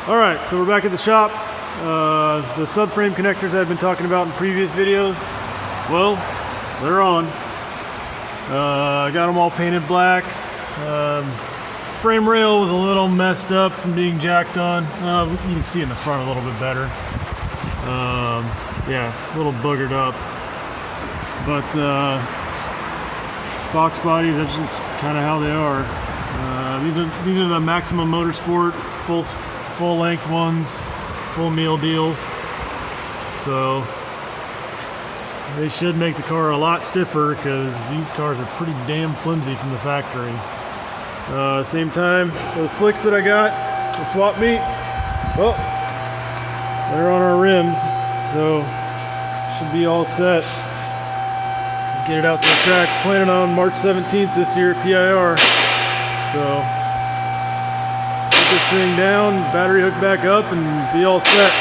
Alright, so we're back at the shop. The subframe connectors I've been talking about in previous videos, well, they're on. I got them all painted black. Frame rail was a little messed up from being jacked on. You can see in the front a little bit better. Yeah, a little boogered up. But box bodies, that's just kind of how they are. These are the Maximum Motorsport full length ones, full meal deals. So they should make the car a lot stiffer because these cars are pretty damn flimsy from the factory. Same time, those slicks that I got, the swap meet, well, they're on our rims, so should be all set. Get it out to the track, planning on March 17th this year, PIR. So put this thing down, battery hooked back up, and be all set.